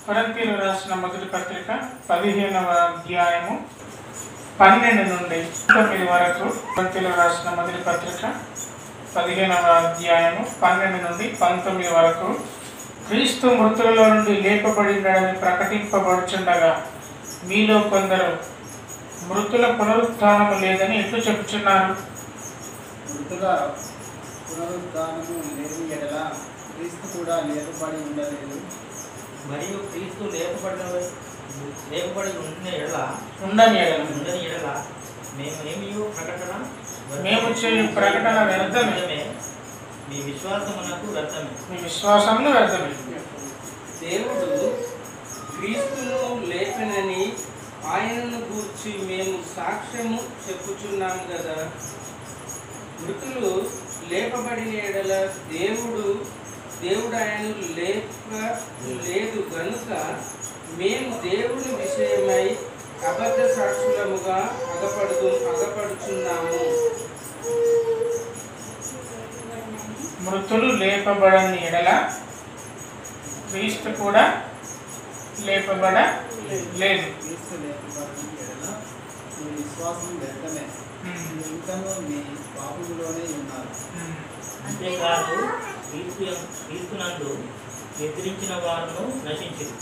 కొరింథీయులకు రాసిన మొదటి పత్రిక 15వ అధ్యాయము 12 నుండి 9 వరకు. కొరింథీయులకు రాసిన మొదటి పత్రిక 15వ అధ్యాయము 12 నుండి 19 వరకు. క్రీస్తు మృతులలో నుండి లేపబడినని ప్రకటింపబడుచుండగా మీలో కొందరు మృతుల పునరుత్థానము లేదని ఎట్లు చెప్పుచున్నారు? మృతుల పునరుత్థానము లేని ఎడల క్రీస్తు కూడా లేపబడి ఉండలేదు. మరియు క్రీస్తు లేపబడి ఉండని ఎడల మేము చేయు ప్రకటన వ్యర్థమే, మీ విశ్వాసమునకు వ్యర్థమే. మీ విశ్వాసమును వ్యర్థమే. దేవుడు క్రీస్తును లేపనని ఆయనను గూర్చి మేము సాక్ష్యము చెప్పుచున్నాము కదా. మృతులు లేపబడిన ఎడల దేవుడు ఆయనను లేపలేదు గనుక మేము దేవుని విషయమై అబద్ధ సాక్షులముగా అగపడుచున్నాము. మృతులు లేపబడని ఎడల క్రీస్తు కూడా లేపబడలేదు. క్రీస్తు లేపబడిన ఎడల మీ విశ్వాసం వ్యర్థమే, ఇంకనూ మీ పాపములోనే ఉన్నారు. అంతేకాదు క్రీస్తునందు ఎదిరించిన వారును నశించింది.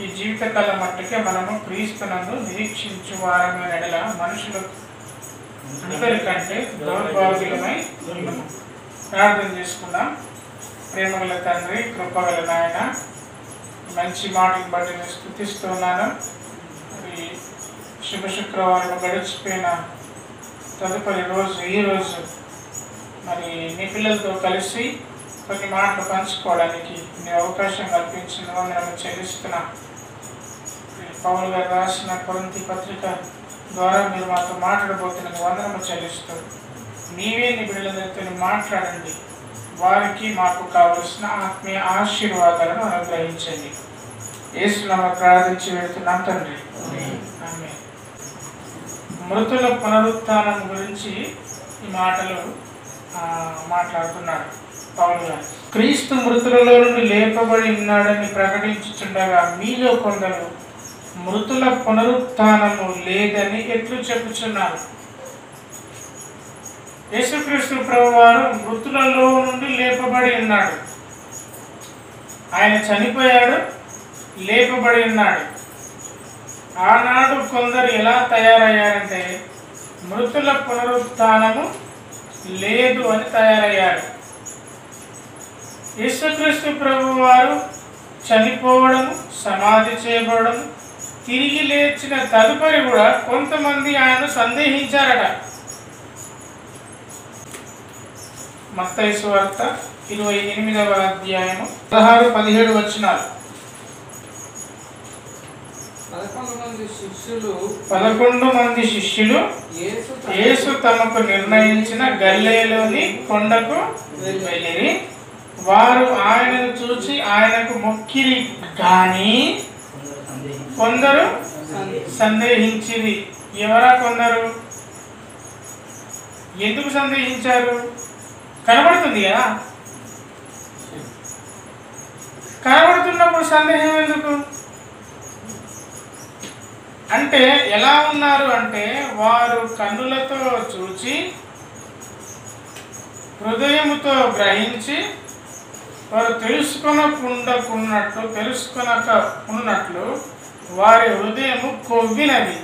ఈ జీవితకాలం మట్టుకే మనము క్రీస్తునందు నిరీక్షించు వారమైన ఎడల మనుషులు అందరికంటే దౌర్భాగ్యులమై ఉన్నాము. ప్రార్థన చేసుకుందాం. ప్రేమగల తండ్రి, కృపగల నాయన, మంచి మాటలు బట్టి నేను స్తుతిస్తున్నాను. మరి శుభ శుక్రవారం గడిచిపోయిన తదుపరి రోజు ఈరోజు మరి నీ పిల్లలతో కలిసి కొన్ని మాటలు పంచుకోవడానికి నీ అవకాశం కల్పించిన వందనము చెల్లిస్తున్నా. పౌలు గారు రాసిన కొరింథీ పత్రిక ద్వారా మీరు మాతో మాట్లాడబోతున్న వందనము చెల్లిస్తూ నీవే నీ బిడ్డలతో మాట్లాడండి. వారికి మాకు కావలసిన ఆత్మీయ ఆశీర్వాదాలను అనుగ్రహించండి. యేసునామమున ప్రార్థించి వెళ్తున్నాం తండ్రి, ఆమేన్. మృతుల పునరుత్థానం గురించి ఈ మాటలు మాట్లాడుతున్నాడు పౌలు గారు. క్రీస్తు మృతులలో నుండి లేపబడి ఉన్నాడని ప్రకటించుచుండగా మీలో కొందరు మృతుల పునరుత్థానము లేదని ఎట్లు చెప్పుచున్నారు? యేసుక్రీస్తు ప్రభువారు మృతులలో నుండి లేపబడి ఉన్నాడు. ఆయన చనిపోయాడు, లేపబడి ఉన్నాడు. ఆనాడు కొందరు ఎలా తయారయ్యారంటే మృతుల పునరుత్థానము లేదు అని తయారయ్యారు. యేసుక్రీస్తు ప్రభువారు చనిపోవడం, సమాధి చేయబడడం, తిరిగి లేచిన తదుపరి కూడా కొంతమంది ఆయనను సందేహించారట. మత్తయి సువార్త 28వ అధ్యాయము 16-17 వచనాలు. 11 మంది శిష్యులు యేసు తమకు నిర్ణయించిన గలిలయలోని కొండకు వెళ్ళిరి. వారు ఆయనను చూసి ఆయనకు మొక్కిరి, కానీ కొందరు సందేహించిరి. ఎవరా కొందరు? ఎందుకు సందేహించారు? కనబడుతుంది కదా, కనబడుతున్నప్పుడు సందేహం ఎందుకు? అంటే ఎలా ఉన్నారు అంటే వారు కన్నులతో చూచి హృదయముతో గ్రహించి వారు తెలుసుకొనకున్నట్లు వారి హృదయము కొవ్వినది.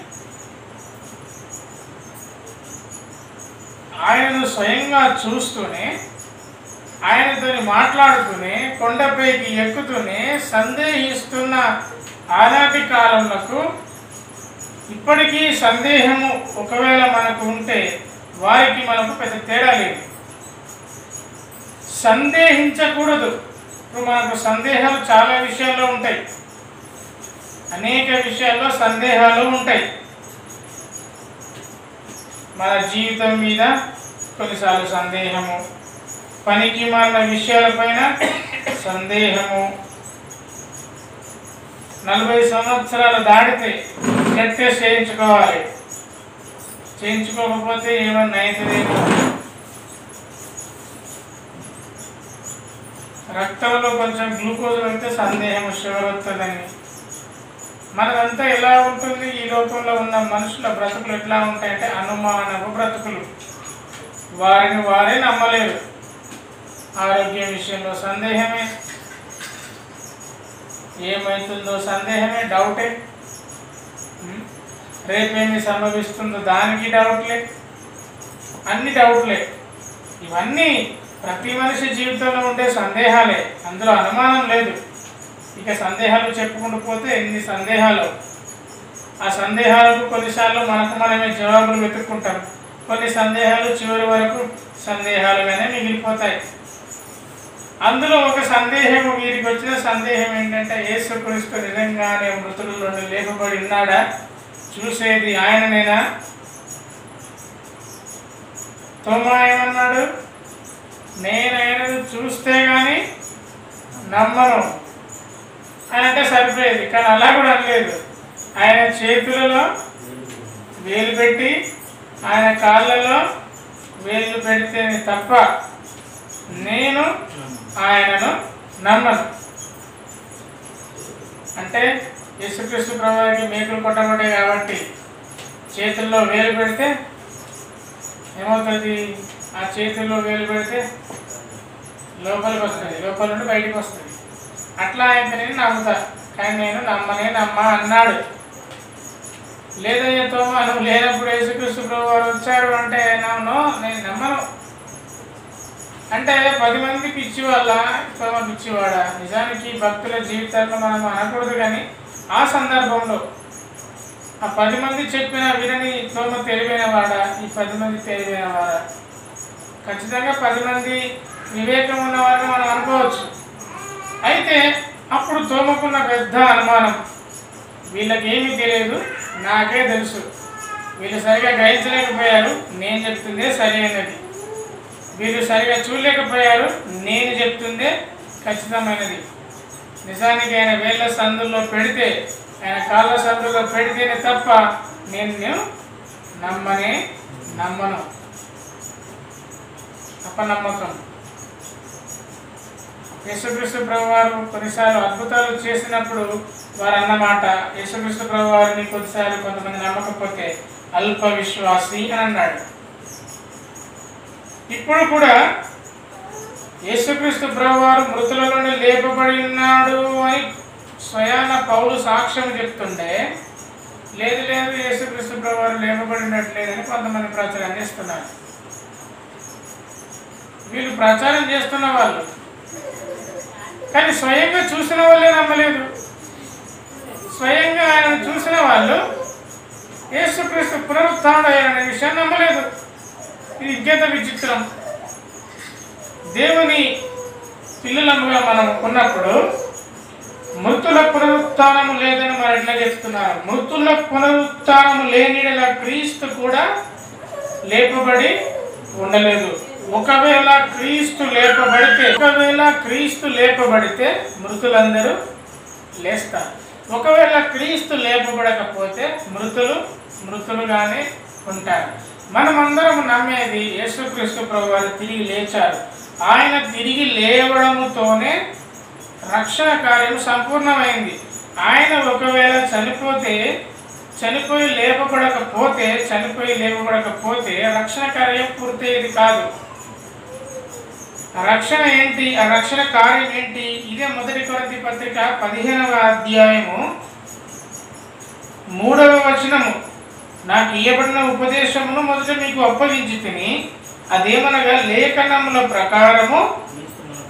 ఆయనను స్వయంగా చూస్తూనే, ఆయనతో మాట్లాడుతూనే, కొండపైకి ఎక్కుతూనే సందేహిస్తున్న ఆనాటి కాలంలో ఇప్పటికీ సందేహము ఒకవేళ మనకు ఉంటే వారికి మనకు పెద్ద తేడా లేదు. సందేహించకూడదు. ఇప్పుడు మనకు సందేహాలు చాలా విషయాల్లో ఉంటాయి, అనేక విషయాల్లో సందేహాలు ఉంటాయి. మన జీవితం మీద కొన్నిసార్లు సందేహము, పనికి మాలిన విషయాలపైన సందేహము. 40 సంవత్సరాలు దాటితే బ్లడ్ టెస్ట్ చేయించుకోవాలి. చేయించుకోకపోతే ఏమన్నా అవుతుందేమో. రక్తంలో కొంచెం గ్లూకోజ్ వెళ్తే సందేహం షుగర్ వస్తుందని. మనదంతా ఎలా ఉంటుంది, ఈ లోకంలో ఉన్న మనుషుల బ్రతుకులు ఎట్లా ఉంటాయంటే అనుమానపు బ్రతుకులు. వారిని వారే నమ్మలేరు. ఆరోగ్యం విషయంలో సందేహమే, ఏమవుతుందో సందేహమే, డౌటే. రేపేమి సంభవిస్తుందో దానికి డౌట్లే, అన్ని డౌట్లే. ఇవన్నీ ప్రతి మనిషి జీవితంలో ఉండే సందేహాలే, అందులో అనుమానం లేదు. ఇక సందేహాలు చెప్పుకుంటూ పోతే ఎన్ని సందేహాలు. ఆ సందేహాలకు కొన్నిసార్లు మనకు మనమే జవాబులు వెతుక్కుంటాం. కొన్ని సందేహాలు చివరి వరకు సందేహాలుగానే మిగిలిపోతాయి. అందులో ఒక సందేహం, వీరికి వచ్చిన సందేహం ఏంటంటే యేసుక్రీస్తు నిజంగానే మృతుల నుండి లేపబడి ఉన్నాడా, చూసేది ఆయననేనా? తోమా ఏమన్నాడు? నేను ఆయనను చూస్తే కానీ నమ్మను అని అంటే సరిపోయేది. కానీ అలా కూడా అనలేదు. ఆయన చేతులలో వేలు పెట్టి ఆయన కాళ్ళలో వేలు పెడితేనే తప్ప నేను ఆయనను నమ్మను. అంటే యేసుక్రీస్తు ప్రభువుకి మేకులు కొట్టబడ్డాయి కాబట్టి చేతుల్లో వేలు పెడితే ఏమవుతుంది? ఆ చేతుల్లో వేలు పెడితే లోపలికి వస్తుంది, లోపల నుండి బయటికి వస్తుంది. అట్లా అయితే నేను నమ్ముతా, కానీ నేను నమ్మ అన్నాడు. లేదయ్యా తోమా, నువ్వు లేనప్పుడు యేసుక్రీస్తు ప్రభు వారు వచ్చారు అంటే నేను నమ్మను అంటే 10 మంది పిచ్చివాళ్ళ, తోమా పిచ్చివాడా? నిజానికి భక్తుల జీవితాల్లో మనం అనకూడదు, కానీ ఆ సందర్భంలో ఆ 10 మంది చెప్పిన వినని తోమ తెలివైన వాడా? ఈ 10 మంది తెలివైన వాడా? ఖచ్చితంగా 10 మంది వివేకం ఉన్న వారిని మనం అనుకోవచ్చు. అయితే అప్పుడు తోమకున్న పెద్ద అనుమానం, వీళ్ళకేమీ తెలియదు, నాకే తెలుసు. వీళ్ళు సరిగా గ్రహించలేకపోయారు, నేను చెప్తుందే సరి అయినది. వీళ్ళు సరిగా చూడలేకపోయారు, నేను చెప్తుందే ఖచ్చితమైనది. నిజానికి ఆయన వేళ్ళ సందుల్లో పెడితే, ఆయన కాళ్ళ సందుల్లో పెడితేనే తప్ప నేను నమ్మను. అపనమ్మకం. యేసుక్రీస్తు ప్రభువారు కొన్నిసార్లు అద్భుతాలు చేసినప్పుడు వారు అన్నమాట, యేసుక్రీస్తు ప్రభువారిని కొన్నిసార్లు కొంతమంది నమ్మకపోతే అల్ప విశ్వాసి అని అన్నాడు. ఇప్పుడు కూడా యేసుక్రీస్తు ప్రభువారు మృతుల నుండి లేపబడి ఉన్నాడు అని స్వయాన పౌలు సాక్ష్యం చెప్తుండే, లేదు యేసుక్రీస్తు ప్రభువారు లేపబడినట్లేదని కొంతమంది ప్రచారం చేస్తున్నారు. వీళ్ళు ప్రచారం చేస్తున్న వాళ్ళు, కానీ స్వయంగా చూసిన వాళ్ళే నమ్మలేదు. స్వయంగా ఆయన చూసిన వాళ్ళు యేసుక్రీస్తు పునరుత్థానుడయ్యాడనే విషయాన్ని నమ్మలేదు. ఇది ఇంకేత విచిత్రం. దేవుని పిల్లలముగా మనం ఉన్నప్పుడు మృతుల పునరుత్థానము లేదని మరి ఎట్లా చెప్తున్నారు? మృతుల పునరుత్థానము లేనిడల క్రీస్తు కూడా లేపబడి ఉండలేదు. ఒకవేళ క్రీస్తు లేపబడితే మృతులందరూ లేస్తారు. ఒకవేళ క్రీస్తు లేపబడకపోతే మృతులుగానే ఉంటారు. మనమందరం నమ్మేది యేసుక్రీస్తు ప్రభువారు తిరిగి లేచారు. ఆయన తిరిగి లేవడముతోనే రక్షణ కార్యం సంపూర్ణమైంది. ఆయన ఒకవేళ చనిపోయి లేపబడకపోతే రక్షణ కార్యం పూర్తయ్యేది కాదు. రక్షణ ఏంటి? ఆ రక్షణ కార్యం ఏంటి? ఇదే 1 కొరింథీ పత్రిక 15వ అధ్యాయము 3వ వచనము. నాకు ఇయ్యబడిన ఉపదేశమును మొదట మీకు అప్పగించితిని, అదేమనగా లేఖనముల ప్రకారము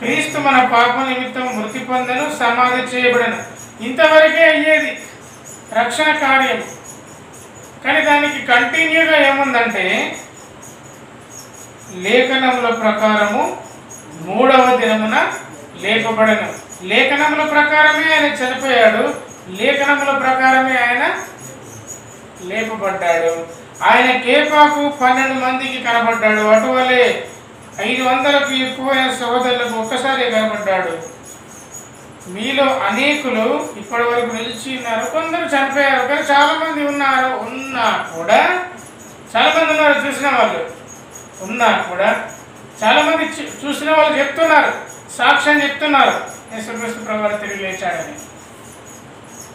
క్రీస్తు మన పాప నిమిత్తం మృతి పొందెను, సమాధి చేయబడెను. ఇంతవరకే అయ్యేది రక్షణ కార్యం. కానీ దానికి కంటిన్యూగా ఏముందంటే లేఖనముల ప్రకారము 3వ దినమున లేపబడెను. లేఖనముల ప్రకారమే ఆయన చనిపోయాడు, లేఖనముల ప్రకారమే ఆయన లేపబడ్డాడు. ఆయన కేపాకు 12 మందికి కనబడ్డాడు. అటువలే 500కు ఎక్కువైన సహోదరులకు ఒక్కసారి కనబడ్డాడు. మీలో అనేకులు ఇప్పటి వరకు నిలిచి ఉన్నారు, కొందరు చనిపోయారు, కానీ చాలా మంది ఉన్నా కూడా చాలా మంది ఉన్నారు. చూసిన వాళ్ళు ఉన్నా కూడా చాలా మంది చూసిన వాళ్ళు చెప్తున్నారు, సాక్ష్యం చెప్తున్నారు యేసుక్రీస్తు ప్రభువారు తిరిగి లేచాడని.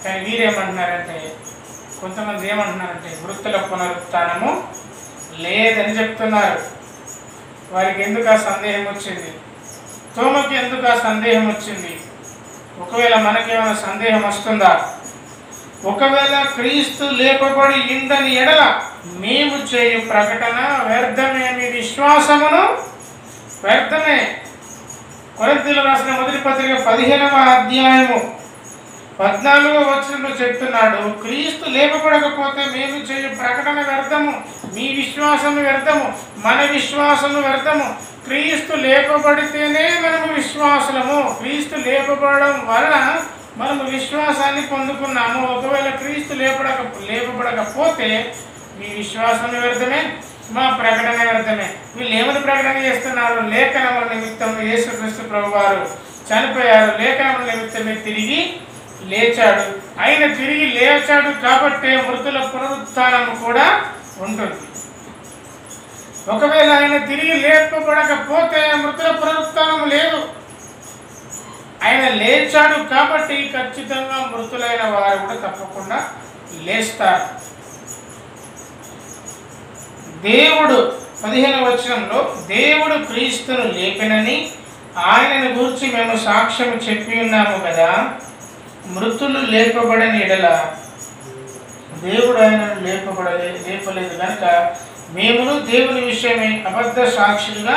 కానీ వీరేమంటున్నారంటే, కొంతమంది ఏమంటున్నారంటే మృతుల పునరుత్థానము లేదని చెప్తున్నారు. వారికి ఎందుకు ఆ సందేహం వచ్చింది? తోమకి ఎందుకు ఆ సందేహం వచ్చింది? ఒకవేళ మనకేమైనా సందేహం వస్తుందా? ఒకవేళ క్రీస్తు లేపబడి ఇందని ఎడల మేము చేయు ప్రకటన వ్యర్థమే, మీ విశ్వాసమును వ్యర్థమే. కొరింథీయులకు రాసిన మొదటి పత్రిక 15వ అధ్యాయము 14వ వచనంలో చెప్తున్నాడు, క్రీస్తు లేపబడకపోతే మేము చేయు ప్రకటన వ్యర్థము, మీ విశ్వాసము వ్యర్థము, మన విశ్వాసము వ్యర్థము. క్రీస్తు లేపబడితేనే మనము విశ్వాసులము. క్రీస్తు లేపబడడం వలన మనము విశ్వాసాన్ని పొందుకున్నాము. ఒకవేళ క్రీస్తు లేపబడకపోతే మీ విశ్వాసము వ్యర్థమే, మా ప్రకటన వ్యర్థమే. వీళ్ళు ఏమని ప్రకటన చేస్తున్నారు? లేఖనముల నిమిత్తం యేసుక్రీస్తు ప్రభువారు చనిపోయారు, లేఖనముల నిమిత్తమే తిరిగి లేచాడు. ఆయన తిరిగి లేచాడు కాబట్టి మృతుల పునరుత్థానము కూడా ఉంటుంది. ఒకవేళ ఆయన తిరిగి లేపబడకపోతే మృతుల పునరుత్థానము లేదు. ఆయన లేచాడు కాబట్టి ఖచ్చితంగా మృతులైన వారు కూడా తప్పకుండా లేస్తారు. దేవుడు 15వ వచనంలో దేవుడు క్రీస్తును లేపినని ఆయనను గురించి మేము సాక్ష్యం చెప్పి ఉన్నాము కదా. మృతులు లేపబడని ఎడల దేవుడు ఆయనను లేపలేదు కనుక మేమును దేవుని విషయమే అబద్ధ సాక్షులుగా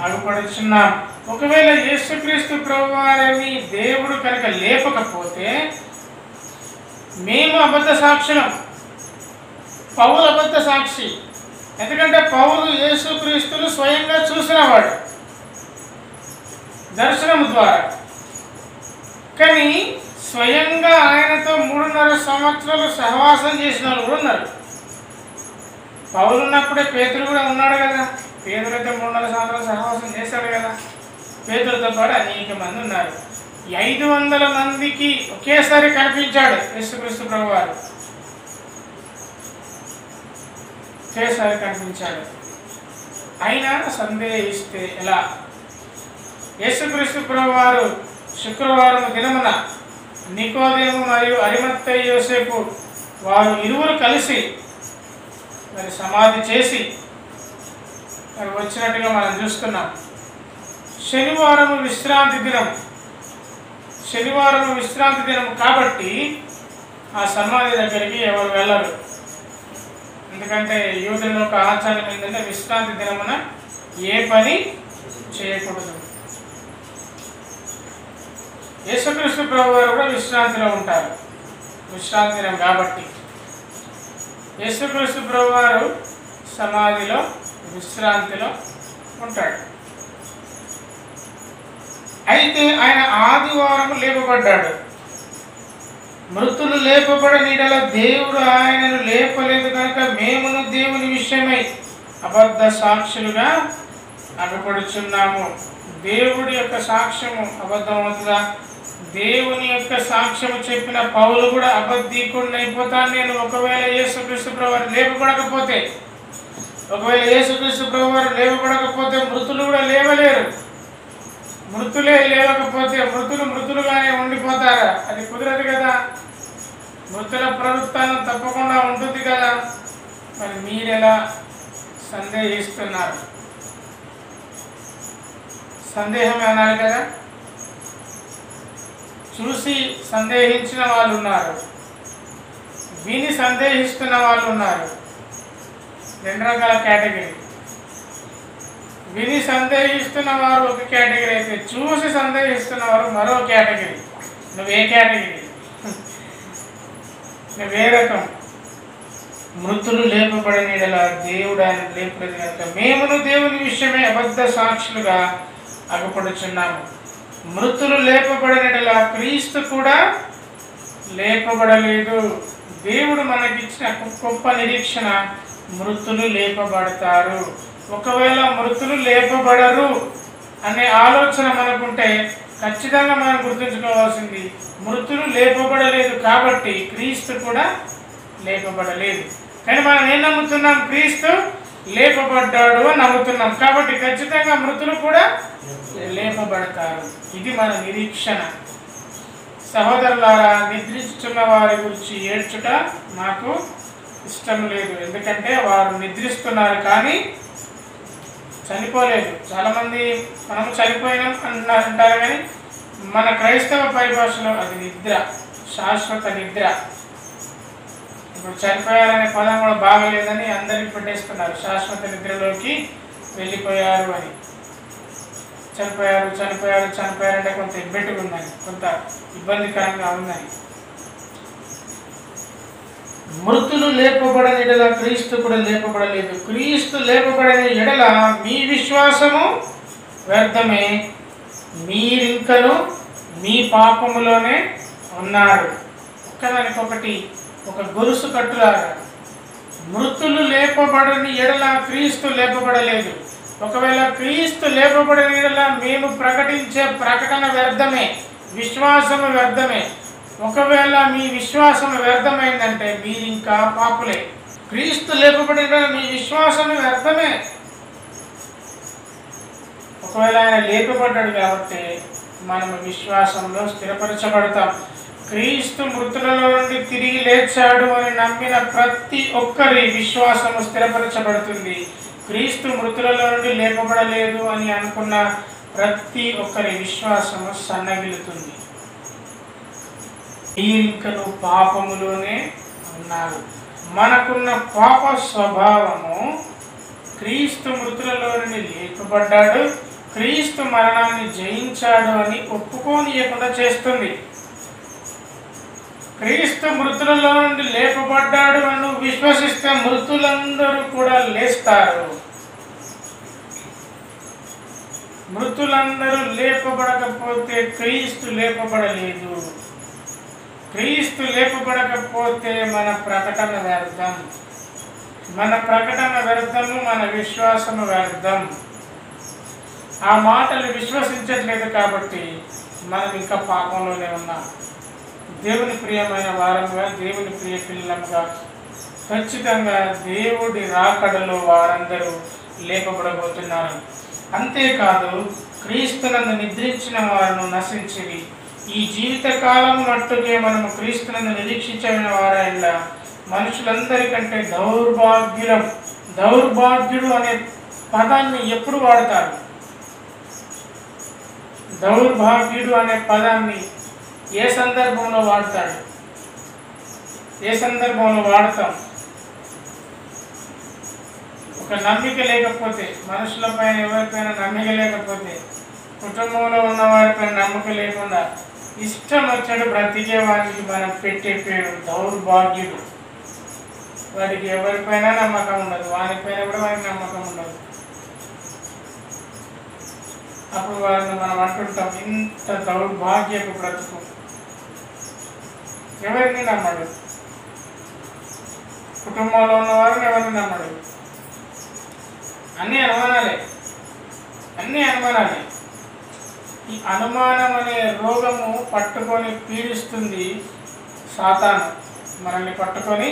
అగుపడుచున్నాం. ఒకవేళ యేసుక్రీస్తు ప్రభువారిని దేవుడు కనుక లేపకపోతే మేము అబద్ధ సాక్షులం. పౌలు అబద్ధ సాక్షి. ఎందుకంటే పౌలు యేసుక్రీస్తును స్వయంగా చూసినవాడు దర్శనం ద్వారా. కానీ స్వయంగా ఆయనతో 3.5 సంవత్సరాలు సహవాసం చేసిన వాళ్ళు కూడా ఉన్నారు. పౌలు ఉన్నప్పుడే పేతురు కూడా ఉన్నాడు కదా. పేతురుతో 3.5 సంవత్సరాలు సహవాసం చేశాడు కదా. పేతురుతో పాటు అనేక మంది ఉన్నారు. 500 మందికి ఒకేసారి కనిపించాడు యేసుక్రీస్తు ప్రభువారు. ఒకేసారి కనిపించాడు. అయినా సందేహిస్తే ఎలా? యేసుక్రీస్తు ప్రభువారు శుక్రవారం దినమున నికోదేము మరియు అరిమత్తయి యోసేపు వారు ఇరువురు కలిసి మరి సమాధి చేసి మరి వచ్చినట్టుగా మనం చూస్తున్నాం. శనివారం విశ్రాంతి దినం కాబట్టి ఆ సమాధి దగ్గరికి ఎవరు వెళ్ళరు. ఎందుకంటే యూదుల యొక్క ఆచారం ఏంటంటే విశ్రాంతి దినమున ఏ పని చేయకూడదు. యేసుక్రీస్తు ప్రభువారు కూడా విశ్రాంతిలో ఉంటారు. విశ్రాంతి దినం కాబట్టి యేసుక్రీస్తు ప్రభువారు సమాధిలో విశ్రాంతిలో ఉంటాడు. అయితే ఆయన ఆదివారం లేపబడ్డాడు. మృతులు లేపబడని ఎడల దేవుడు ఆయనను లేపలేదు కనుక మేమును దేవుని విషయమై అబద్ధ సాక్షులుగా అగపడుచున్నాము. దేవుడి యొక్క సాక్ష్యము అబద్ధమవుతుందా? దేవుని యొక్క సాక్ష్యము చెప్పిన పౌలు కూడా అబద్ధీకుడిని అయిపోతాను నేను. ఒకవేళ యేసుక్రీస్తు ప్రభువారు లేపబడకపోతే మృతులు కూడా లేవలేరు. మృతులే లేవకపోతే మృతులుగానే ఉండిపోతారా? అది కుదరదు కదా. మృతుల పునరుత్థానం తప్పకుండా ఉంటుంది కదా. మరి మీరెలా సందేహిస్తున్నారు? సందేహం అన్నారు కదా. చూసి సందేహించిన వాళ్ళు ఉన్నారు, విని సందేహిస్తున్న వాళ్ళు ఉన్నారు. 2 రకాల కేటగిరీ. విని సందేహిస్తున్న వారు ఒక కేటగిరీ అయితే చూసి సందేహిస్తున్న వారు మరో కేటగిరీ. నువ్వే కేటగిరీ? నువ్వే రకం. మృతులు లేపబడిన ఎడల దేవుడు ఆయన లేపలేదు కనుక మేమును దేవుని విషయమే అబద్ధ సాక్షులుగా అగపడుచున్నాము. మృతులు లేపబడిన ఎడల క్రీస్తు కూడా లేపబడలేదు. దేవుడు మనకిచ్చిన గొప్ప నిరీక్షణ, మృతులు లేపబడతారు. ఒకవేళ మృతులు లేపబడరు అనే ఆలోచన మనకుంటే ఖచ్చితంగా మనం గుర్తుంచుకోవాల్సింది, మృతులు లేపబడలేదు కాబట్టి క్రీస్తు కూడా లేపబడలేదు. కానీ మనం ఏం నమ్ముతున్నాం? క్రీస్తు లేపబడ్డాడు అని నమ్ముతున్నాం. కాబట్టి ఖచ్చితంగా మృతులు కూడా లేపబడతారు. ఇది మన నిరీక్షణ. సహోదరులారా, నిద్రించుతున్న వారి గురించి ఏడ్చుట నాకు ఇష్టం లేదు. ఎందుకంటే వారు నిద్రిస్తున్నారు కానీ చనిపోలేదు. చాలామంది మనము చనిపోయినాం అంటారు కానీ మన క్రైస్తవ పరిభాషలో అది నిద్ర, శాశ్వత నిద్ర. ఇప్పుడు చనిపోయారనే పదం కూడా బాగలేదని అందరికి పెట్టేస్తున్నారు. శాశ్వత నిద్రలోకి వెళ్ళిపోయారు అని. చనిపోయారు చనిపోయారు చనిపోయారు అంటే కొంత ఇబ్బందిగా ఉందని, కొంత ఇబ్బందికరంగా ఉందని. మృతులు లేపబడని ఎడల క్రీస్తు కూడా లేపబడలేదు. క్రీస్తు లేపబడని ఎడల మీ విశ్వాసము వ్యర్థమే, మీరింకను మీ పాపములోనే ఉన్నారు. ఒక్కదానికొకటి ఒక గొలుసు కట్టులాగా. మృతులు లేపబడని ఎడల క్రీస్తు లేపబడలేదు. ఒకవేళ క్రీస్తు లేపబడని ఎడల మేము ప్రకటించే ప్రకటన వ్యర్థమే, విశ్వాసము వ్యర్థమే. ఒకవేళ మీ విశ్వాసం వ్యర్థమైందంటే మీరు ఇంకా పాపులే. క్రీస్తు లేపబడిన మీ విశ్వాసం వ్యర్థమే. ఒకవేళ ఆయన లేపబడ్డాడు కాబట్టి మనం విశ్వాసంలో స్థిరపరచబడతాం. క్రీస్తు మృతులలో నుండి తిరిగి లేచాడు అని నమ్మిన ప్రతి ఒక్కరి విశ్వాసము స్థిరపరచబడుతుంది. క్రీస్తు మృతులలో నుండి లేపబడలేదు అని అనుకున్న ప్రతి ఒక్కరి విశ్వాసము సన్నగిలుతుంది. మీరింకను పాపములోనే ఉన్నారు. మనకున్న పాప స్వభావము క్రీస్తు మృతులలో నుండి లేపబడ్డాడు, క్రీస్తు మరణాన్ని జయించాడు అని ఒప్పుకోనియకుండా చేస్తుంది. క్రీస్తు మృతులలో నుండి లేపబడ్డాడు అని నువ్వు విశ్వసిస్తే మృతులందరూ కూడా లేస్తారు. మృతులందరూ లేపబడకపోతే క్రీస్తు లేపబడలేదు. క్రీస్తు లేపబడకపోతే మన ప్రకటన వ్యర్థం, మన ప్రకటన వ్యర్థము, మన విశ్వాసము వ్యర్థం. ఆ మాటలు విశ్వసించట్లేదు కాబట్టి మనం ఇంకా పాపంలోనే ఉన్నాం. దేవుని ప్రియమైన వారముగా, దేవుని ప్రియ పిల్లలుగా ఖచ్చితంగా దేవుడి రాకడలో వారందరూ లేపబడబోతున్నారు. అంతేకాదు క్రీస్తునందు నిద్రించిన వారును నశించిరి. ఈ జీవితకాలం మట్టుకే మనము క్రీస్తునందు నిరీక్షించిన వారైనా మనుషులందరికంటే దౌర్భాగ్యుడు అనే పదాన్ని ఎప్పుడు వాడతారు? దౌర్భాగ్యుడు అనే పదాన్ని ఏ సందర్భంలో వాడతాడు? ఏ సందర్భంలో వాడతాం? ఒక నమ్మిక లేకపోతే, మనుషులపైన ఎవరిపైన నమ్మిక లేకపోతే, కుటుంబంలో ఉన్న వారిపైన నమ్మకం లేకుండా ఇష్టం వచ్చాడు బ్రతికే వారికి మనం పెట్టే పేరు దౌర్భాగ్యుడు. వాడికి ఎవరిపైన నమ్మకం ఉండదు, వారిపైన కూడా వారికి నమ్మకం ఉండదు. అప్పుడు వారిని మనం అంటుంటాం, ఇంత దౌర్భాగ్యపు బ్రతుకు. ఎవరిని నమ్మడు, కుటుంబంలో ఉన్న వారిని ఎవరిని నమ్మడు. అన్నీ అనుమానాలే, అన్నీ అనుమానాలే. ఈ అనుమానం అనే రోగము పట్టుకొని పీడిస్తుంది సాతాను, మనల్ని పట్టుకొని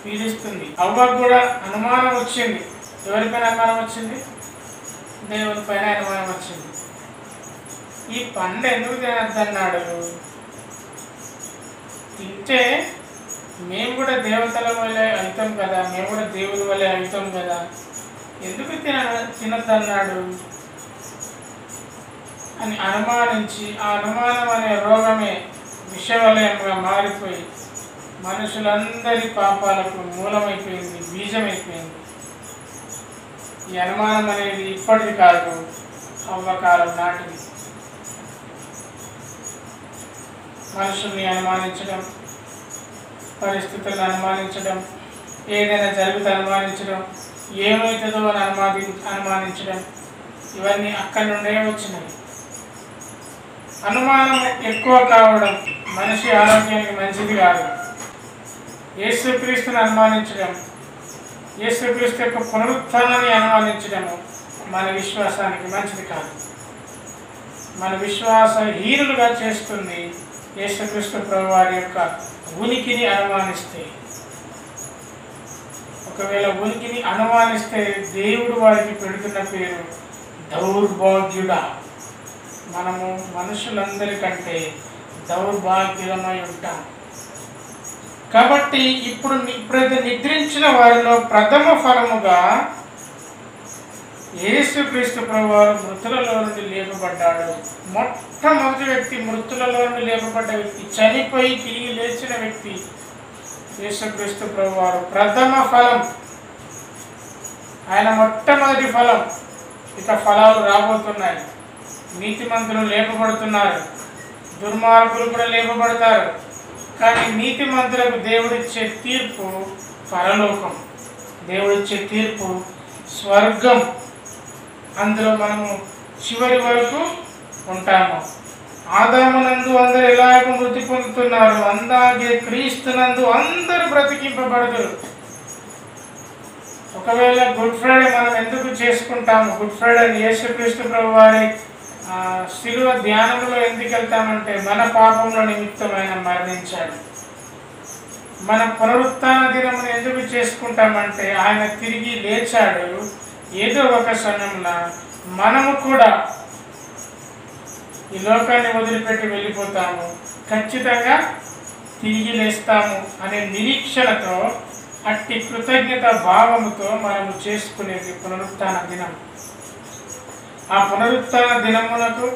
పీడిస్తుంది. అవ్వకు కూడా అనుమానం వచ్చింది. ఎవరిపైన అనుమానం వచ్చింది? దేవుని పైన అనుమానం వచ్చింది. ఈ పండు ఎందుకు తినద్దన్నాడు? తింటే మేము కూడా దేవతల వల్లే అవుతాం కదా, మేము కూడా దేవుని వల్లే అవుతాం కదా, ఎందుకు తినద్దన్నాడు అని అనుమానించి, ఆ అనుమానం అనే రోగమే విషవలయంగా మారిపోయి మనుషులందరి పాపాలకు మూలమైపోయింది, బీజమైపోయింది. ఈ అనుమానం అనేది ఇప్పటిది కాదు, అవ్వకాలం నాటిది. మనుషుల్ని అనుమానించడం, పరిస్థితులను అనుమానించడం, ఏదైనా జరుగుతూ అనుమానించడం, ఏమవుతుందో అని అనుమానించడం, ఇవన్నీ అక్కడి నుండే వచ్చినవి. అనుమానం ఎక్కువ కావడం మనిషి ఆరోగ్యానికి మంచిది కాదు. యేసుక్రీస్తుని అనుమానించడం, యేసుక్రీస్తు యొక్క పునరుత్థానాన్ని అనుమానించడము మన విశ్వాసానికి మంచిది కాదు. మన విశ్వాసహీనులుగా చేస్తుంది యేసుక్రీస్తు ప్రభువారి యొక్క ఉనికిని అనుమానిస్తే. ఒక ఒకవేళ ఉనికిని అనుమానిస్తే దేవుడు వారికి పెడుతున్న పేరు దౌర్భాగ్యుడా. మనము మనుషులందరికంటే దౌర్భాగ్యులమై ఉంటాం. కాబట్టి ఇప్పుడైతే నిద్రించిన వారిలో ప్రథమ ఫలముగా యేసుక్రీస్తు ప్రభువారు మృతులలో నుండి లేపబడ్డాడు. మొట్టమొదటి వ్యక్తి, మృతులలో నుండి లేపబడ్డ వ్యక్తి, చనిపోయి తిరిగి లేచిన వ్యక్తి యేసుక్రీస్తు ప్రభువారు. ప్రథమ ఫలం, ఆయన మొట్టమొదటి ఫలం. ఇక ఫలాలు రాబోతున్నాయి. నీతిమంతులు లేపబడుతున్నారు, దుర్మార్గులు కూడా లేపబడతారు. కానీ నీతిమంతులకు దేవుడిచ్చే తీర్పు పరలోకం, దేవుడిచ్చే తీర్పు స్వర్గం. అందులో మనము చివరి వరకు ఉంటాము. ఆదామునందు అందరు ఎలాగ మృతి పొందుతున్నారు, అందాగే క్రీస్తునందు అందరూ బ్రతికింపబడదురు. ఒకవేళ గుడ్ ఫ్రైడే మనం ఎందుకు చేసుకుంటాము? గుడ్ ఫ్రైడే యేసుక్రీస్తు ప్రభు వారి శిలువ ధ్యానంలో ఎందుకు వెళ్తామంటే మన పాపంలో నిమిత్తం ఆయన మరణించాడు. మన పునరుత్థాన దినమును ఎందుకు చేసుకుంటామంటే ఆయన తిరిగి లేచాడు. ఏదో ఒక సమయంలో మనము కూడా ఈ లోకాన్ని వదిలిపెట్టి వెళ్ళిపోతాము, ఖచ్చితంగా తిరిగి లేస్తాము అనే నిరీక్షణతో, అట్టి కృతజ్ఞత భావముతో మనము చేసుకునేది పునరుత్థాన దినం. ఆ పునరుత్థాన దినమునకు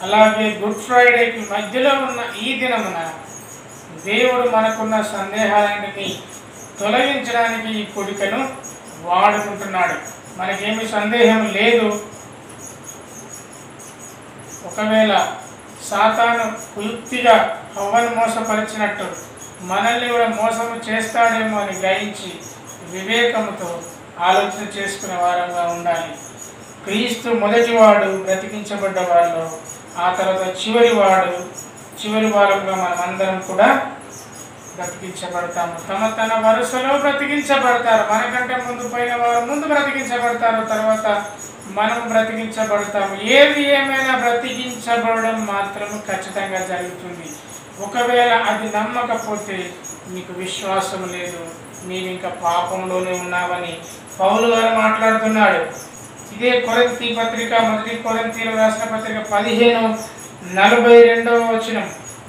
అలాగే గుడ్ ఫ్రైడేకి మధ్యలో ఉన్న ఈ దినమున దేవుడు మనకున్న సందేహాలన్నీ తొలగించడానికి ఈ కోరికను వాడుకుంటున్నాడు. మనకేమి సందేహం లేదు. ఒకవేళ సాతాను కుయుక్తిగా హవ్వను మోసపరిచినట్టు మనల్ని కూడా మోసము చేస్తాడేమో అని గ్రహించి వివేకముతో ఆలోచన చేసుకునే వారంగా ఉండాలి. క్రీస్తు మొదటివాడు బ్రతికించబడ్డ వాళ్ళు, ఆ తర్వాత చివరి వారంగా మనమందరం కూడా బ్రతికించబడతాము. తన వరుసలో బ్రతికించబడతారు. మనకంటే ముందు పోయిన వారు ముందు బ్రతికించబడతారు, తర్వాత మనం బ్రతికించబడతాము. ఏది ఏమైనా బ్రతికించబడడం మాత్రం ఖచ్చితంగా జరుగుతుంది. ఒకవేళ అది నమ్మకపోతే మీకు విశ్వాసం లేదు, నీవు ఇంకా పాపంలోనే ఉన్నావని పౌలు గారు మాట్లాడుతున్నాడు. ఇదే కొరింథీ పత్రిక, మొదటి కొరింథీయులకు రాసిన పత్రిక 15:42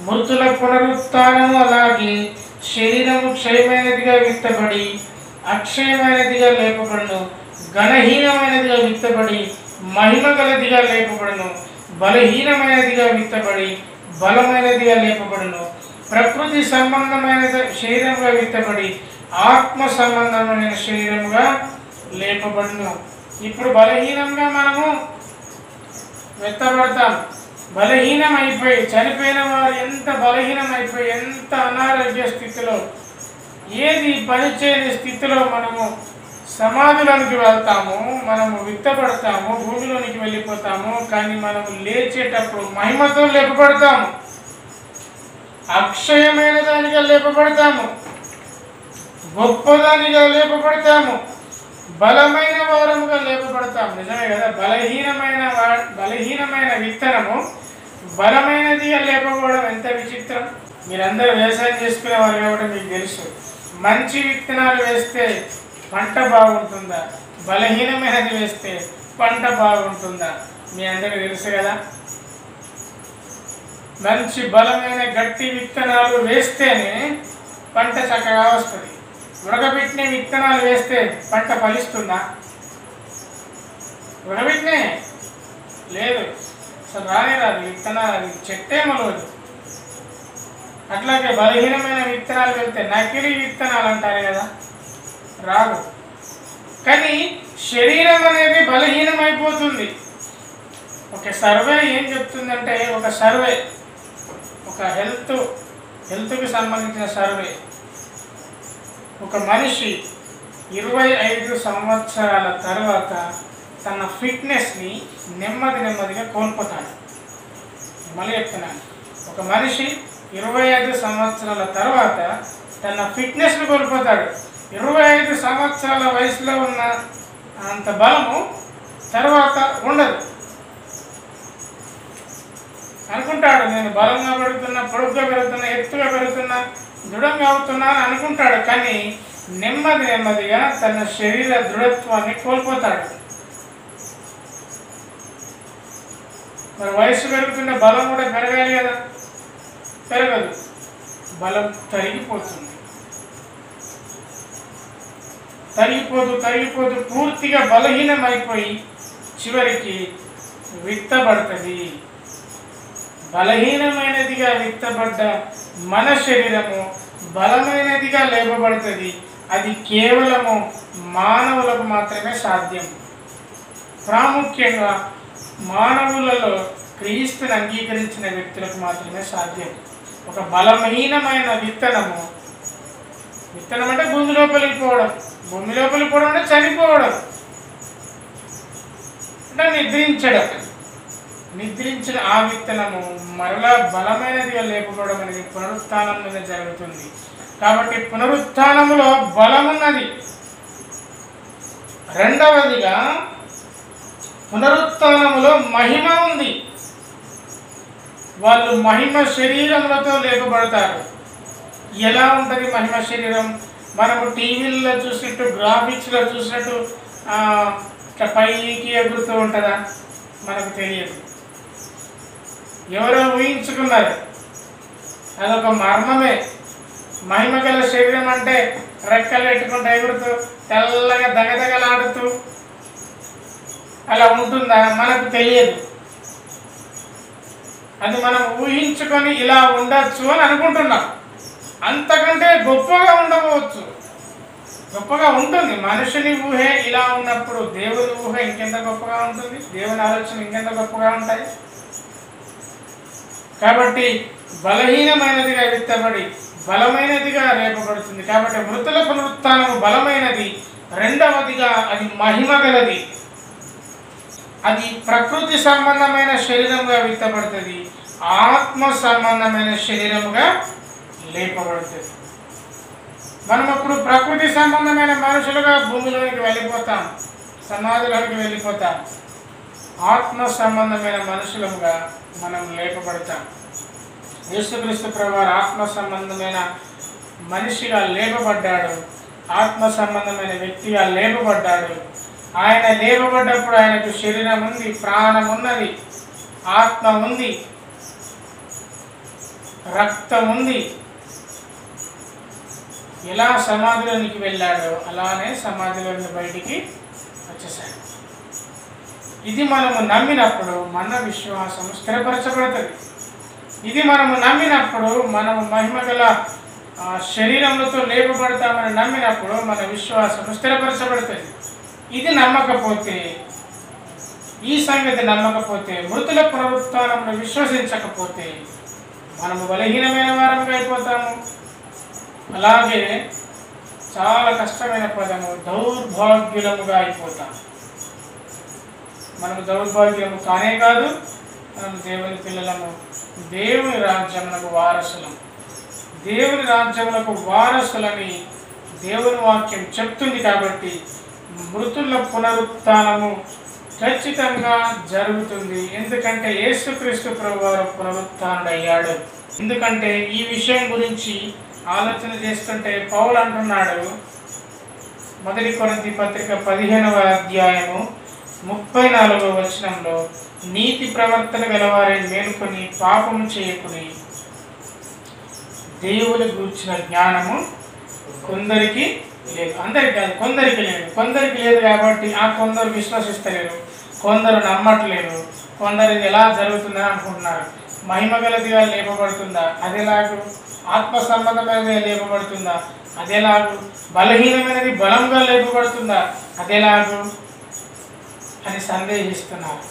మృతుల పునరుత్థానము అలాగే శరీరము క్షయమైనదిగా విత్తబడి అక్షయమైనదిగా లేపబడును, ఘనహీనమైనదిగా విత్తబడి మహిమ గలదిగా లేపబడును, బలహీనమైనదిగా విత్తబడి బలమైనదిగా లేపబడును, ప్రకృతి సంబంధమైన శరీరముగా విత్తబడి ఆత్మ సంబంధమైన శరీరముగా లేపబడును. ఇప్పుడు బలహీనంగా మనము విత్తబడతాం. బలహీనమైపోయి చనిపోయిన వారు ఎంత బలహీనమైపోయి, ఎంత అనారోగ్య స్థితిలో, ఏది పనిచేయని స్థితిలో మనము సమాధిలోనికి వెళ్తాము, మనము విత్తబడతాము, భూమిలోనికి వెళ్ళిపోతాము. కానీ మనము లేచేటప్పుడు మహిమతో లేపబడతాము, అక్షయమైన దానిగా లేపబడతాము, గొప్పదానిగా లేపబడతాము, బలమైన వారముగా లేపబడతాం. నిజమే కదా? బలహీనమైన విత్తనము బలమైనదిగా లేపబడడం ఎంత విచిత్రం. మీరందరూ వ్యవసాయం చేసుకునే వారు కాబట్టి మీకు తెలుసు, మంచి విత్తనాలు వేస్తే పంట బాగుంటుందా, బలహీనమైనది వేస్తే పంట బాగుంటుందా? మీ అందరికీ తెలుసు కదా. మంచి బలమైన గట్టి విత్తనాలు వేస్తేనే పంట చక్కగా వస్తుంది. ఉడకబెట్టిన విత్తనాలు వేస్తే పంట ఫలిస్తుందా? ఉడకబెట్టినే లేదు, అసలు రాదు విత్తనాలు, చెట్టే మొలవదు. అట్లాగే బలహీనమైన విత్తనాలు వెళ్తే నకిలీ విత్తనాలు అంటారు కదా, రాదు. కానీ శరీరం అనేది బలహీనమైపోతుంది. ఒక సర్వే ఏం చెప్తుందంటే, ఒక హెల్త్కి సంబంధించిన సర్వే, ఒక మనిషి 25 సంవత్సరాల తర్వాత తన ఫిట్నెస్ని నెమ్మదిగా కోల్పోతాడు. మళ్ళీ చెప్తున్నాను, ఒక మనిషి 25 సంవత్సరాల తర్వాత తన ఫిట్నెస్ని కోల్పోతాడు. 25 సంవత్సరాల వయసులో ఉన్న అంత బలము తర్వాత ఉండదు. అనుకుంటాడు, నేను బలంగా పెరుగుతున్నా, పొడుగ్గా పెరుగుతున్నా, ఎత్తుగా పెరుగుతున్నా, దృఢంగా అవుతున్నా అని అనుకుంటాడు. కానీ నెమ్మదిగా తన శరీర దృఢత్వాన్ని కోల్పోతాడు. మరి వయసు పెరుగుతున్న బలం కూడా పెరగాలి కదా, పెరగదు, బలం తరిగిపోతుంది. తరిగిపోతూ పూర్తిగా బలహీనమైపోయి చివరికి విత్తబడుతుంది. బలహీనమైనదిగా విత్తబడ్డ మన శరీరము బలమైనదిగా లేపబడుతుంది. అది కేవలము మానవులకు మాత్రమే సాధ్యం. ప్రాముఖ్యంగా మానవులలో క్రీస్తుని అంగీకరించిన వ్యక్తులకు మాత్రమే సాధ్యం. ఒక బలహీనమైన విత్తనం అంటే భూమి లోపలికి పోవడం అంటే చనిపోవడం, అంటే నిద్రించిన ఆ విత్తనము మరలా బలమైనదిగా లేపబడడం అనేది పునరుత్థానంలోనే జరుగుతుంది. కాబట్టి పునరుత్థానములో బలమున్నది. రెండవదిగా పునరుత్థానములో మహిమ ఉంది. వాళ్ళు మహిమ శరీరములతో లేపబడతారు. ఎలా ఉంటుంది మహిమ శరీరం? మనము టీవీల్లో చూసినట్టు, గ్రాఫిక్స్లో చూసినట్టు ఇట్లా పైకి ఎగురుతూ ఉంటుందా? మనకు తెలియదు. ఎవరో ఊహించుకున్నారు, అదొక మర్మమే. మహిమ గల శరీరం అంటే రెక్కలు పెట్టుకుంటూ ఎగురుతూ తెల్లగా దగదగలాడుతూ అలా ఉంటుందా? మనకు తెలియదు. అది మనం ఊహించుకొని ఇలా ఉండొచ్చు అని అనుకుంటున్నాం. అంతకంటే గొప్పగా ఉండవచ్చు, గొప్పగా ఉంటుంది. మనుషుని ఊహే ఇలా ఉన్నప్పుడు దేవుని ఊహ ఇంకెంత గొప్పగా ఉంటుంది, దేవుని ఆలోచన ఇంకెంత గొప్పగా ఉంటాయి. కాబట్టి బలహీనమైనదిగా విత్తబడి బలమైనదిగా రేపబడుతుంది. కాబట్టి మృతుల పునరుత్థానము బలమైనది. రెండవదిగా అది మహిమ గలది. అది ప్రకృతి సంబంధమైన శరీరంగా విత్తబడుతుంది, ఆత్మ సంబంధమైన శరీరముగా లేపబడుతుంది. మనం అప్పుడు ప్రకృతి సంబంధమైన మనుషులుగా భూమిలోనికి వెళ్ళిపోతాం, సమాధిలోనికి వెళ్ళిపోతాం. ఆత్మ సంబంధమైన మనుషులుగా మనం లేపబడతాం. యేసుక్రీస్తు ప్రభువారు ఆత్మ సంబంధమైన మనిషిగా లేపబడ్డాడు, ఆత్మ సంబంధమైన వ్యక్తిగా లేపబడ్డాడు. ఆయన లేపబడ్డప్పుడు ఆయనకు శరీరం ఉంది, ప్రాణం ఉన్నది, ఆత్మ ఉంది, రక్తం ఉంది. ఎలా సమాధిలోనికి వెళ్ళాడో అలానే సమాధిలోని బయటికి వచ్చేసాడు. ఇది మనము నమ్మినప్పుడు మన విశ్వాసం స్థిరపరచబడుతుంది. ఇది మనము నమ్మినప్పుడు, మనము మహిమగల శరీరములతో లేపబడతామని నమ్మినప్పుడు మన విశ్వాసం స్థిరపరచబడుతుంది. ఇది నమ్మకపోతే, ఈ సంగతి నమ్మకపోతే, మృతుల పునరుత్థానమును విశ్వసించకపోతే మనము బలహీనమైన వారంగా అయిపోతాము. అలాగే చాలా కష్టమైన పదము దౌర్భాగ్యులముగా అయిపోతాం. మనము దౌర్భాగ్యము కానే కాదు, మనం దేవుని పిల్లలము, దేవుని రాజ్యమునకు వారసులము. దేవుని రాజ్యమునకు వారసులని దేవుని వాక్యం చెప్తుంది. కాబట్టి మృతుల పునరుత్థానము ఖచ్చితంగా జరుగుతుంది. ఎందుకంటే యేసుక్రీస్తు ప్రభువారు పునరుత్థానుడయ్యాడు. ఎందుకంటే ఈ విషయం గురించి ఆలోచన చేస్తుంటే పౌలు అంటున్నాడు, 1 కొరింథీ పత్రిక 15వ అధ్యాయము 34వ వచనంలో, నీతి ప్రవర్తన గలవారే మేలుకొని పాపము చేయకుని దేవుని గూర్చిన జ్ఞానము కొందరికి లేదు. అందరికి కాదు, కొందరికి లేదు. కొందరికి లేదు కాబట్టి ఆ కొందరు విశ్వసిస్తలేరు, కొందరు నమ్మట్లేరు, కొందరు ఇది ఎలా జరుగుతుందని అనుకుంటున్నారు. మహిమగలదిగా లేపబడుతుందా? అదేలాగు ఆత్మ సంబంధమైనదిగా లేపబడుతుందా? అదేలాగు బలహీనమైనది బలంగా లేపబడుతుందా? అదేలాగు అని సందేహిస్తున్నారు.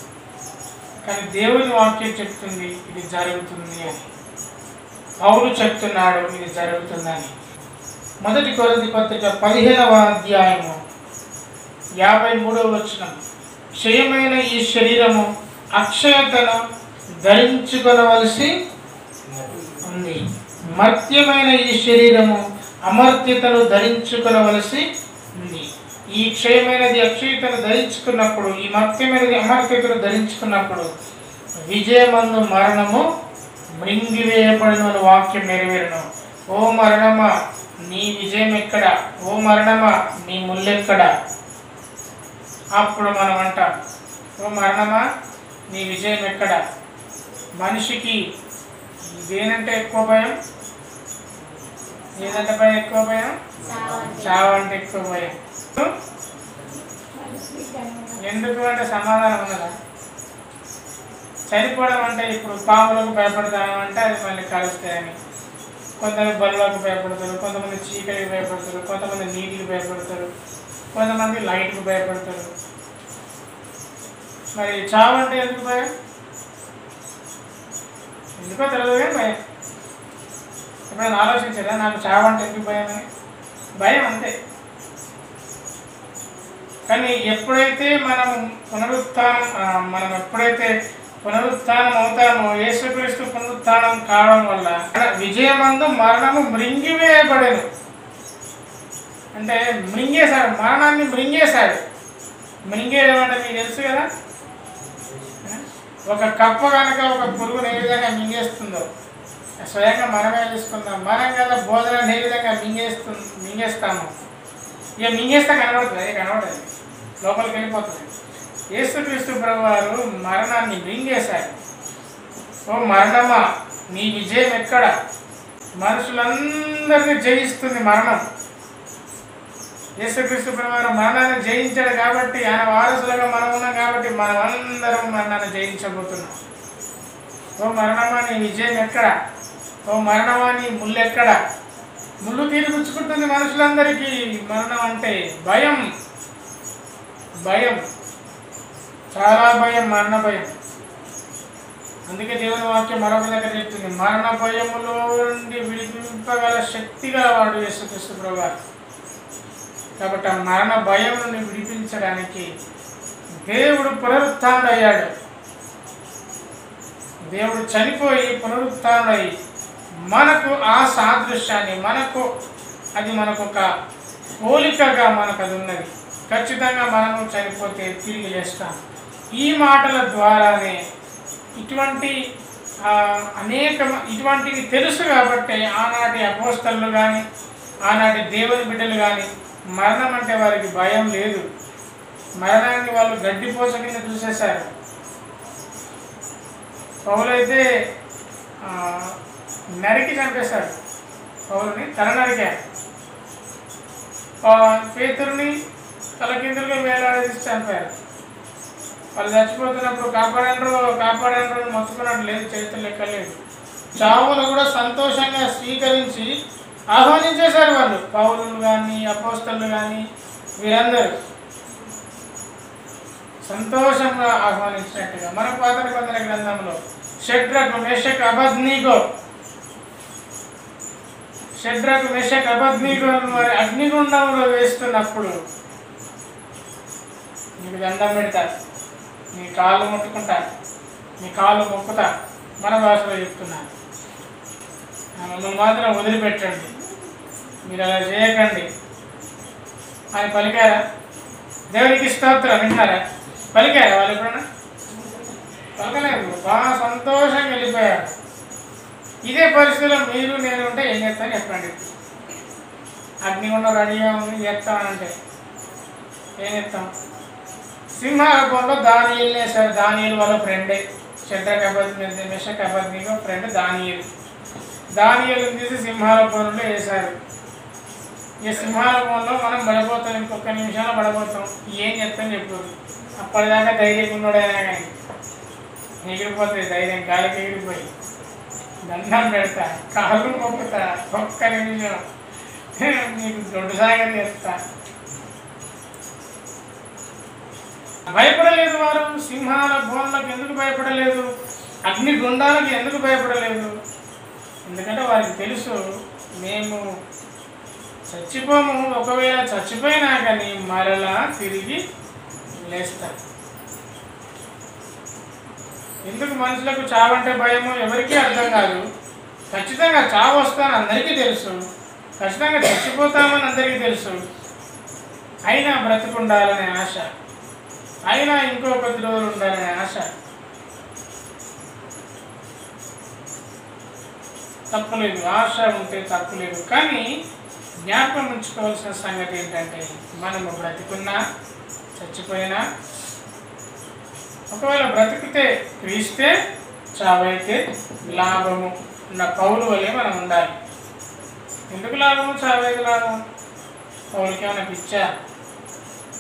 కానీ దేవుని వాక్యం చెప్తుంది ఇది జరుగుతుంది అని. పౌలు చెప్తున్నాడు ఇది జరుగుతుందని. 1 కొరింథీ పత్రిక 15వ అధ్యాయము 53వ వచనం, క్షయమైన ఈ శరీరము అక్షయతను ధరించుకొనవలసి ఉంది, మర్త్యమైన ఈ శరీరము అమర్త్యతను ధరించుకొనవలసి ఉంది. ఈ క్షయమైనది అక్షయతను ధరించుకున్నప్పుడు, ఈ మర్త్యమైనది అమర్త్యతను ధరించుకున్నప్పుడు విజయమందు మరణము మృంగివేయబడిన వాక్యం నెరవేరును. ఓ మరణమా నీ విజయం ఎక్కడ? ఓ మరణమా నీ ముల్లెక్కడ? అప్పుడు మనం అంటాం, ఓ మరణమా నీ విజయం ఎక్కడ? మనిషికి దేనంటే ఎక్కువ భయం? ఏదంటే భయం ఎక్కువ భయం? చావు అంటే ఎక్కువ భయం. ఎందుకు అంటే సమాధానం ఉన్నదా? చనిపోవడం అంటే ఇప్పుడు పాములకు భయపడతాను అంటే అది మళ్ళీ కలుస్తాయని. కొంతమంది బల్లకు భయపడతారు, కొంతమంది చీకటికి భయపడతారు, కొంతమంది నీటికి భయపడతారు, కొంతమంది లైట్కి భయపడతారు. మరి చావు అంటే ఎందుకు భయం? ఎందుకో తెలియదు కానీ భయం. ఎప్పుడైనా ఆలోచించారా నాకు చావు అంటే ఎందుకు భయం అని? భయం అంతే. కానీ ఎప్పుడైతే మనం ఎప్పుడైతే పునరుత్థానం అవుతామో, యేసుక్రీస్తు పునరుత్థానం కావడం వల్ల విజయమందు మరణము మృంగివేయబడెను. అంటే మృంగేశాడు, మరణాన్ని మృంగేశాడు. మృంగేయడం అంటే మీకు తెలుసు కదా, ఒక కప్ప కనుక ఒక పురుగుని ఏ విధంగా మింగేస్తుందో స్వయంగా మనమే తీసుకుందాం. మనం కదా భోజనాన్ని ఏ విధంగా మింగేస్తాము. ఇక మింగేస్తే కనబడుతుంది, అది కనబడదు, లోపలికి వెళ్ళిపోతుంది. యేసుక్రీస్తు ప్రభువారు మరణాన్ని మింగేశారు. ఓ మరణమా నీ విజయం ఎక్కడ? మనుషులందరినీ జయిస్తుంది మరణం. యేసుక్రీస్తు ప్రభువారు మరణాన్ని జయించాడు కాబట్టి, ఆయన వారసులుగా మనం ఉన్నాం కాబట్టి మనం అందరం మరణాన్ని జయించబోతున్నాం. ఓ మరణమా నీ విజయం ఎక్కడ? ఓ మరణమా నీ ముళ్ళు ఎక్కడ? ముళ్ళు తీరుపుచ్చుకుంటుంది మనుషులందరికీ. మరణం అంటే భయం, భయం, చాలా భయం, మరణ భయం. అందుకే దేవుని వాక్యం మరొక దగ్గర చెప్తుంది, మరణ భయములో నుండి విడిపింపగల శక్తి గలవాడు యేసుక్రీస్తు ప్రభువారు. కాబట్టి ఆ మరణ భయం నుండి విడిపించడానికి దేవుడు పునరుత్థానుడయ్యాడు. దేవుడు చనిపోయి పునరుత్థానుడై మనకు ఆ సాదృశ్యాన్ని, మనకు ఒక పోలికగా మనకు అది ఉన్నది. ఖచ్చితంగా మనము చనిపోతే తిరిగి లేస్తాం. ఈ మాటల ద్వారానే ఇటువంటివి తెలుసు కాబట్టి ఆనాటి అపోస్తలులు కానీ, ఆనాటి దేవుని బిడ్డలు కానీ మరణం అంటే వారికి భయం లేదు. మరణాన్ని వాళ్ళు గడ్డిపోస కింద చూసేశారు. పౌలైతే నరికి చంపేశాడు. పౌలుని తల నరికాడు. పేతురుని తలకిందులుగా వేలాడేసి చంపారు. వాళ్ళు చచ్చిపోతున్నప్పుడు కాపాడండ్రు మొత్తుకున్నట్టు లేదు, చరిత్ర లెక్కలేదు. చావును కూడా సంతోషంగా స్వీకరించి ఆహ్వానించేశారు వాళ్ళు. పౌలులు కానీ, అపోస్తలులు కానీ వీరందరూ సంతోషంగా ఆహ్వానించినట్టుగా మన పాత నిబంధన గ్రంథంలో షడ్రకు మెషక్ అబద్నీగో మరి అగ్నిగుండంలో వేస్తున్నప్పుడు నీకు దండం పెడతారు, నీ కాళ్ళు ముట్టుకుంటారు, నీ కాళ్ళు మొక్కుతా. మన భాషలో చెప్తున్నాను, మమ్మల్ని మాత్రం వదిలిపెట్టండి, మీరు అలా చేయకండి అని పలికారా? దేవునికి స్తోత్రం. వింటారా? పలికారా వాళ్ళు ఎప్పుడన్నా? పలకలేదు. బాగా సంతోషంగా వెళ్ళిపోయారు. ఇదే పరిస్థితిలో మీరు నేను ఉంటే ఏం చేస్తాను చెప్పండి. అగ్నిగుండం రెడీగా ఉంది, చేస్తామంటే ఏం చేస్తాం? సింహాలకంలో దానియేలుని వేశారు. దానియేలు వాళ్ళ ఫ్రెండే. మెషక్ అబద్నీగో ఫ్రెండ్ దానియేలుని తీసి సింహాలకంలో వేశారు. ఈ సింహాలకంలో మనం పడిపోతాం, ఇంకొక నిమిషంలో పడిపోతాం. ఏం చెప్తాం చెప్పు. అప్పటిదాకా ధైర్యం ఉన్నాడైనా కానీ ఎగిరిపోతుంది ధైర్యం, గాలికి ఎగిరిపోయి దండం పెడతా, కాళ్ళు మొక్కుతా, ఒక్క నిమిషం నీకు దొడ్డు సాగం చేస్తా. భయపడలేదు వారు. సింహాల బోన్లకు ఎందుకు భయపడలేదు? అగ్నిగుండాలకు ఎందుకు భయపడలేదు? ఎందుకంటే వారికి తెలుసు, మేము చచ్చిపోము, ఒకవేళ చచ్చిపోయినా కానీ మరలా తిరిగి లేస్తాం. ఎందుకు మనుషులకు చావంటే భయమో ఎవరికీ అర్థం కాదు. ఖచ్చితంగా చావు వస్తానని అందరికీ తెలుసు, ఖచ్చితంగా చచ్చిపోతామని అందరికీ తెలుసు. అయినా బ్రతుకుండాలనే ఆశ, అయినా ఇంకో 10 రోజులు ఉండాలనే ఆశ. తప్పులేదు, ఆశ ఉంటే తప్పులేదు. కానీ జ్ఞాపకం ఉంచుకోవాల్సిన సంగతి ఏంటంటే మనము బ్రతికున్నా చచ్చిపోయినా, ఒకవేళ బ్రతికితే క్రీస్తే, చావైతే లాభము ఉన్న పౌలు వల్లే మనం ఉండాలి. ఎందుకు లాభము, చావైతే లాభం? పౌలకి ఏమైనా పిచ్చా?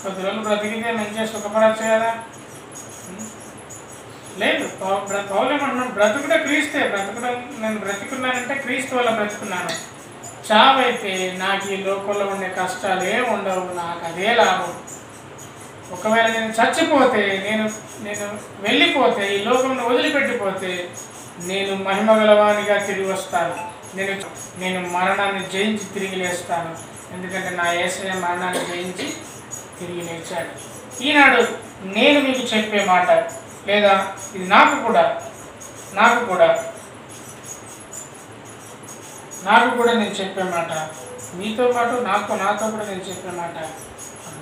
కొద్ది రోజులు బ్రతికితే మంచిగా సుఖపడచ్చు కదా? లేదు. పౌలు ఏమంటున్నాడు, బ్రతుకుడే క్రీస్తే. బ్రతుకుడం, నేను బ్రతికున్నానంటే క్రీస్తు వల్ల బ్రతుకున్నాను. చావైతే నాకు ఈ లోకంలో ఉండే కష్టాలు ఏమి ఉండవు, నాకు అదే లాభం. ఒకవేళ నేను చచ్చిపోతే, నేను వెళ్ళిపోతే, ఈ లోకంలో వదిలిపెట్టిపోతే నేను మహిమగలవానిగా తిరిగి వస్తాను. నేను మరణాన్ని జయించి తిరిగి లేస్తాను. ఎందుకంటే నా యేసయ్య మరణాన్ని జయించి తిరిగి లేచాడు. ఈనాడు నేను మీకు చెప్పే మాట, లేదా ఇది నాకు కూడా నేను చెప్పే మాట, మీతో పాటు నాతో కూడా నేను చెప్పే మాట,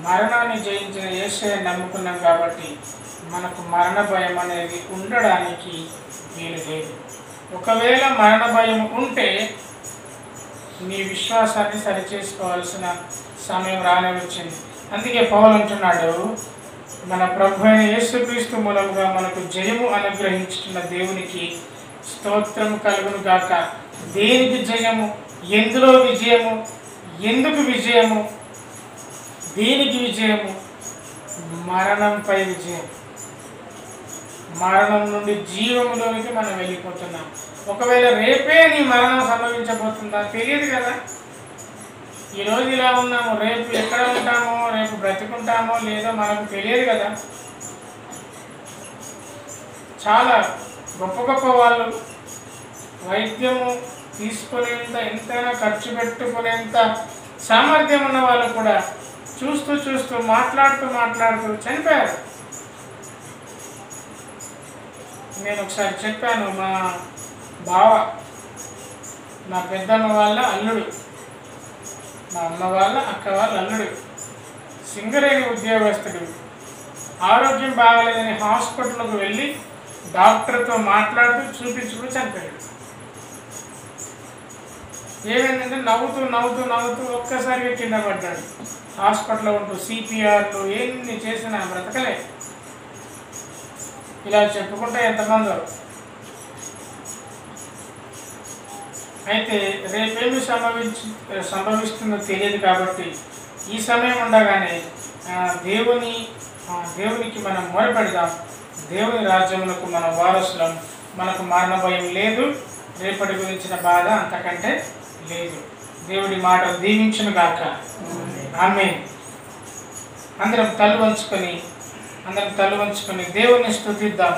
మరణాన్ని జయించిన యేసయ్య నమ్ముకున్నాం కాబట్టి మనకు మరణ భయం అనేది ఉండడానికి వీలు లేదు. ఒకవేళ మరణ భయం ఉంటే నీ విశ్వాసాన్ని సరిచేసుకోవాల్సిన సమయం రానే వచ్చింది. అందుకే పౌలు అంటున్నాడు, మన ప్రభు అయిన యేసుక్రీస్తు మూలముగా మనకు జయము అనుగ్రహించుతున్న దేవునికి స్తోత్రము కలుగును గాక. దేనికి జయము? ఎందులో విజయము? ఎందుకు విజయము? దేనికి విజయము? మరణంపై విజయం. మరణం నుండి జీవములోనికి మనం వెళ్ళిపోతున్నాం. ఒకవేళ రేపే నీ మరణం సంభవించబోతుందా తెలియదు కదా. ఈరోజు ఇలా ఉన్నాము, రేపు ఎక్కడ ఉంటామో, రేపు బ్రతుకుంటామో లేదో మనకు తెలియదు కదా. చాలా గొప్ప గొప్ప వాళ్ళు వైద్యము తీసుకునేంత, ఎంతైనా ఖర్చు పెట్టుకునేంత సామర్థ్యం ఉన్న వాళ్ళు కూడా చూస్తూ మాట్లాడుతూ చనిపోయారు. నేను ఒకసారి చెప్పాను, మా బావ, మా పెద్దమ్మ వాళ్ళ అల్లుడు, మా అమ్మ వాళ్ళ అక్క వాళ్ళ అల్లుడు, సింగరేణి ఉద్యోగస్తుడు, ఆరోగ్యం బాగాలేదని హాస్పిటల్కి వెళ్ళి డాక్టర్తో మాట్లాడుతూ చూపించుకుని చనిపోయాడు. ఏమైందంటే నవ్వుతూ ఒక్కసారిగా కింద పడ్డాడు. హాస్పిటల్లో ఉంటూ సిపిఆర్లు ఎన్ని చేసినా బ్రతకలే. ఇలా చెప్పుకుంటే ఎంతమందో. అయితే రేపేమి సంభవిస్తుందో తెలియదు కాబట్టి ఈ సమయం ఉండగానే దేవునికి మనం మొరపెడదాం. దేవుని రాజ్యములకు మన వారసులం. మనకు మరణ భయం లేదు, రేపటి గురించిన బాధ అంతకంటే లేదు. దేవుడి మాట దీవించును గాక. ఆమేన్. అందరం తల వంచుకొని దేవుణ్ణి స్తుతిద్దాం.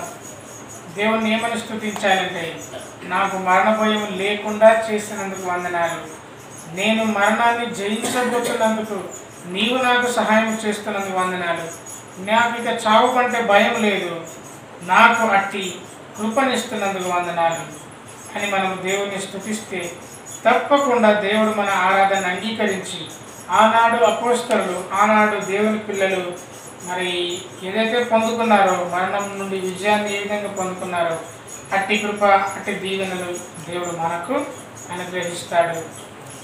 దేవుణ్ణి ఏమని స్తుతించాలంటే, నాకు మరణ భయం లేకుండా చేసినందుకు వందనాలు, నేను మరణాన్ని జయించబోతున్నందుకు నీవు నాకు సహాయం చేస్తున్నందుకు వందనాలు, నాకు ఇక చావు కంటే భయం లేదు, నాకు అట్టి కృపనిస్తున్నందుకు వందనాలు అని మనం దేవుణ్ణి స్తుతిస్తే తప్పకుండా దేవుడు మన ఆరాధన అంగీకరించి, ఆనాడు అపోస్తలులు, ఆనాడు దేవుని పిల్లలు మరి ఏదైతే పొందుకున్నారో, మరణం నుండి విజయాన్ని ఏ విధంగా పొందుకున్నారో అట్టి కృప, అట్టి దీవెనలు దేవుడు మనకు అనుగ్రహిస్తాడు.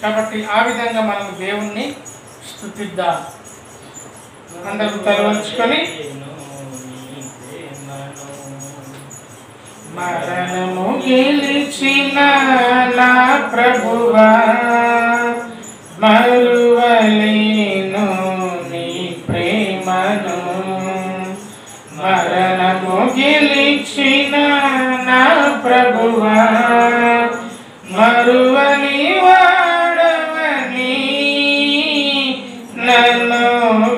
కాబట్టి ఆ విధంగా మనం దేవుణ్ణి స్తుతిద్దాం. అందరూ తల వంచుకొని, మరణము గెలిచిన నా ప్రభువా, మరువలేను నీ ప్రేమను. మరణము గెలిచిన నా ప్రభువా, మరువని వాడవని, నన్ను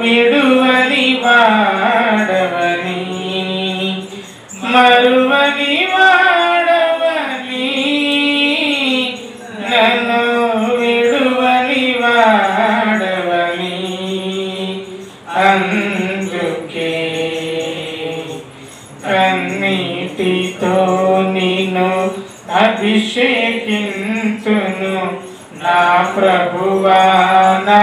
విడువని వాడవని, మరువని వాడవని, నన్ను విడువని వాడవని. అందుకే కన్నీటితో నిన్ను అభిషేకింతును నా ప్రభువా, నా